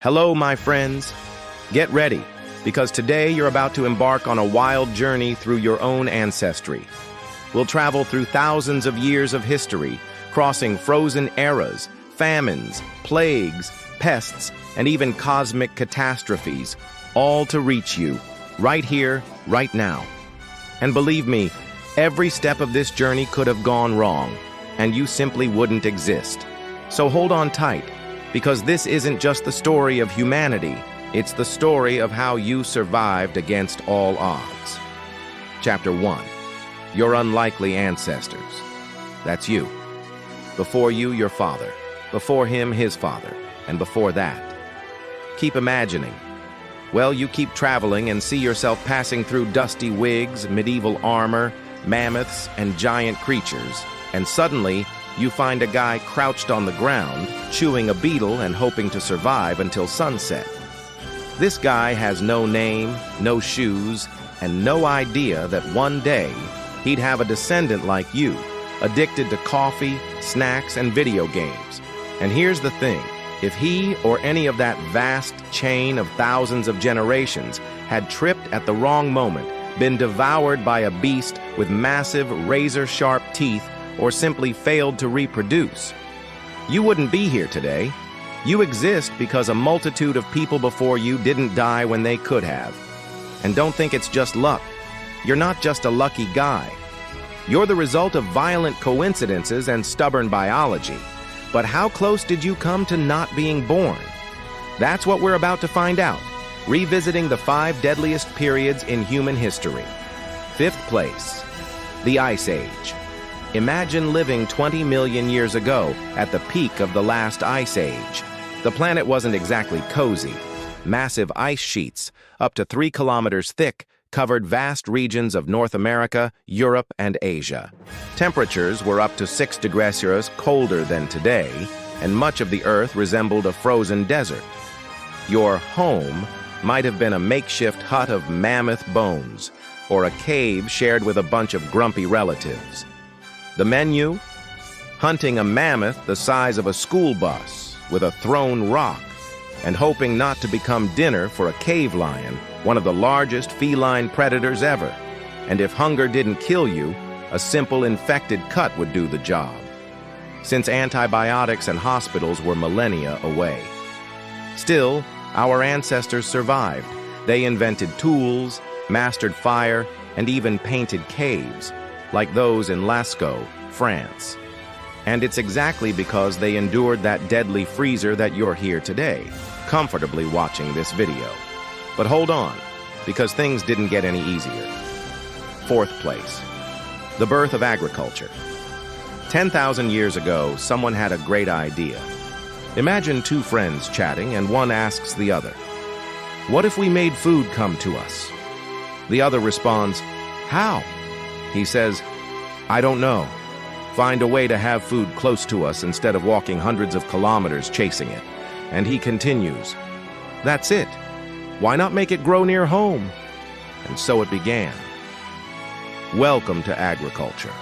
Hello, my friends. Get ready, because today you're about to embark on a wild journey through your own ancestry. We'll travel through thousands of years of history, crossing frozen eras, famines, plagues, pests, and even cosmic catastrophes, all to reach you, right here, right now. And believe me, every step of this journey could have gone wrong, and you simply wouldn't exist. So hold on tight, because this isn't just the story of humanity, it's the story of how you survived against all odds. Chapter 1. Your unlikely ancestors. That's you. Before you, your father. Before him, his father. And before that. Keep imagining. Well, you keep traveling and see yourself passing through dusty wigs, medieval armor, mammoths, and giant creatures, and suddenly, you find a guy crouched on the ground, chewing a beetle and hoping to survive until sunset. This guy has no name, no shoes, and no idea that one day he'd have a descendant like you, addicted to coffee, snacks, and video games. And here's the thing, if he or any of that vast chain of thousands of generations had tripped at the wrong moment, been devoured by a beast with massive razor-sharp teeth, or simply failed to reproduce, you wouldn't be here today. You exist because a multitude of people before you didn't die when they could have. And don't think it's just luck. You're not just a lucky guy. You're the result of violent coincidences and stubborn biology. But how close did you come to not being born? That's what we're about to find out, revisiting the 5 deadliest periods in human history. 5th place, the Ice Age. Imagine living 20 million years ago at the peak of the last ice age. The planet wasn't exactly cozy. Massive ice sheets, up to 3 kilometers thick, covered vast regions of North America, Europe, and Asia. Temperatures were up to 6 degrees Celsius colder than today, and much of the Earth resembled a frozen desert. Your home might have been a makeshift hut of mammoth bones, or a cave shared with a bunch of grumpy relatives. The menu? Hunting a mammoth the size of a school bus with a thrown rock, and hoping not to become dinner for a cave lion, one of the largest feline predators ever. And if hunger didn't kill you, a simple infected cut would do the job. Since antibiotics and hospitals were millennia away. Still, our ancestors survived. They invented tools, mastered fire, and even painted caves, like those in Lascaux, France. And it's exactly because they endured that deadly freezer that you're here today, comfortably watching this video. But hold on, because things didn't get any easier. 4th place, the birth of agriculture. 10,000 years ago, someone had a great idea. Imagine 2 friends chatting, and one asks the other, "What if we made food come to us?" The other responds, "How?" He says, "I don't know. Find a way to have food close to us instead of walking hundreds of kilometers chasing it." And he continues, "That's it. Why not make it grow near home?" And so it began. Welcome to agriculture.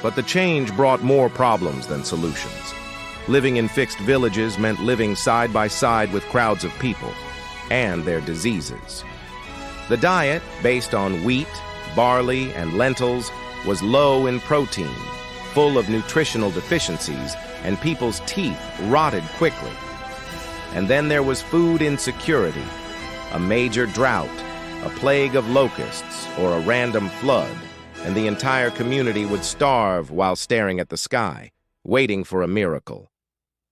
But the change brought more problems than solutions. Living in fixed villages meant living side by side with crowds of people and their diseases. The diet, based on wheat, barley, and lentils, was low in protein, full of nutritional deficiencies, and people's teeth rotted quickly. And then there was food insecurity, a major drought, a plague of locusts, or a random flood, and the entire community would starve while staring at the sky, waiting for a miracle.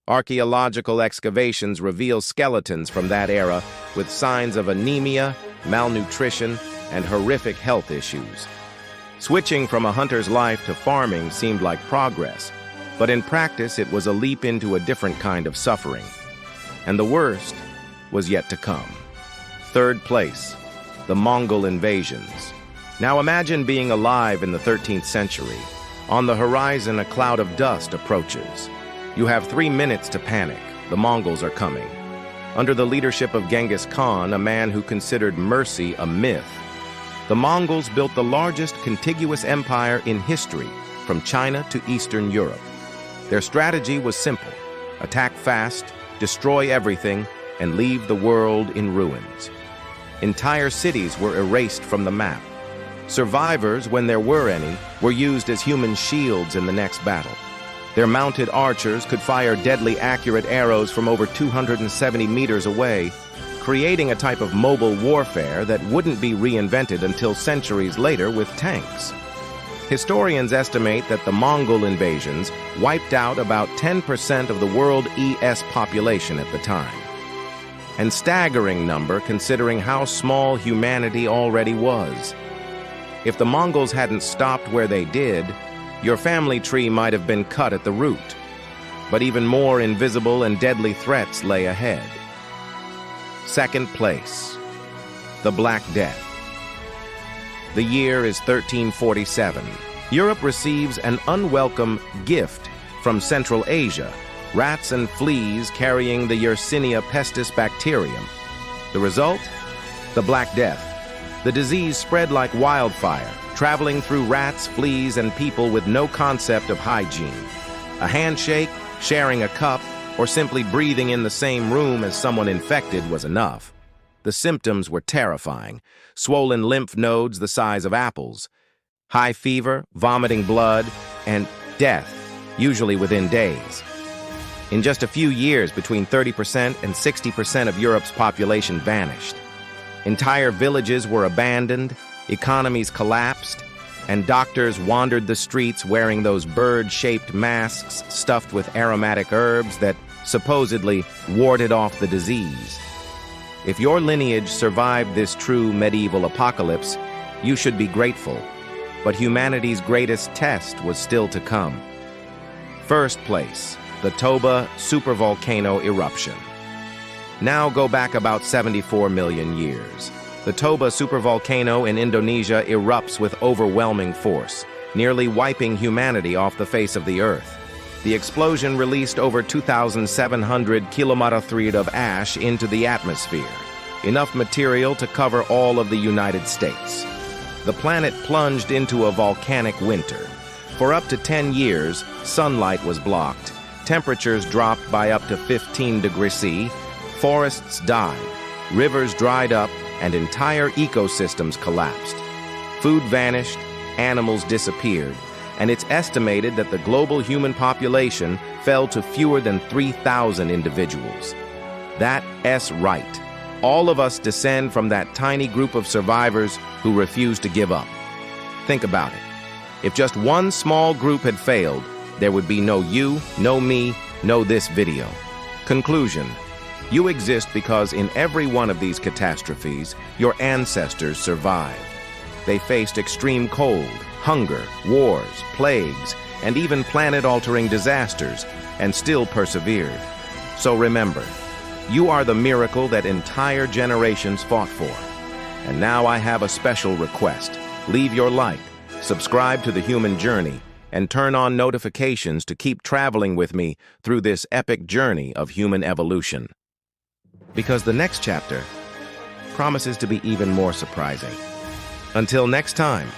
Archaeological excavations reveal skeletons from that era with signs of anemia, malnutrition, and horrific health issues. Switching from a hunter's life to farming seemed like progress, but in practice it was a leap into a different kind of suffering. And the worst was yet to come. 3rd place, the Mongol invasions. Now imagine being alive in the 13th century. On the horizon, a cloud of dust approaches. You have 3 minutes to panic. The Mongols are coming. Under the leadership of Genghis Khan, a man who considered mercy a myth, the Mongols built the largest contiguous empire in history, from China to Eastern Europe. Their strategy was simple: attack fast, destroy everything, and leave the world in ruins. Entire cities were erased from the map. Survivors, when there were any, were used as human shields in the next battle. Their mounted archers could fire deadly accurate arrows from over 270 meters away, creating a type of mobile warfare that wouldn't be reinvented until centuries later with tanks. Historians estimate that the Mongol invasions wiped out about 10% of the world ES population at the time. An staggering number considering how small humanity already was. If the Mongols hadn't stopped where they did, your family tree might have been cut at the root. But even more invisible and deadly threats lay ahead. Second place, the Black Death. The year is 1347. Europe receives an unwelcome gift from Central Asia, rats and fleas carrying the Yersinia pestis bacterium. The result? The Black Death. The disease spread like wildfire, traveling through rats, fleas, and people with no concept of hygiene. A handshake, sharing a cup, or simply breathing in the same room as someone infected was enough. The symptoms were terrifying: swollen lymph nodes the size of apples, high fever, vomiting blood, and death, usually within days. In just a few years, between 30% and 60% of Europe's population vanished. Entire villages were abandoned, economies collapsed, and doctors wandered the streets wearing those bird-shaped masks stuffed with aromatic herbs that supposedly warded off the disease. If your lineage survived this true medieval apocalypse, you should be grateful. But humanity's greatest test was still to come. First place, the Toba supervolcano eruption. Now go back about 74 million years. The Toba supervolcano in Indonesia erupts with overwhelming force, nearly wiping humanity off the face of the Earth. The explosion released over 2,700 kilometer of ash into the atmosphere, enough material to cover all of the United States. The planet plunged into a volcanic winter. For up to 10 years, sunlight was blocked, temperatures dropped by up to 15 degrees C, forests died, rivers dried up, and entire ecosystems collapsed. Food vanished, animals disappeared, and it's estimated that the global human population fell to fewer than 3,000 individuals. That's right. All of us descend from that tiny group of survivors who refused to give up. Think about it. If just one small group had failed, there would be no you, no me, no this video. Conclusion: you exist because in every one of these catastrophes, your ancestors survived. They faced extreme cold, hunger, wars, plagues, and even planet-altering disasters, and still persevered. So remember, you are the miracle that entire generations fought for. And now I have a special request. Leave your like, subscribe to The Human Journey, and turn on notifications to keep traveling with me through this epic journey of human evolution. Because the next chapter promises to be even more surprising. Until next time.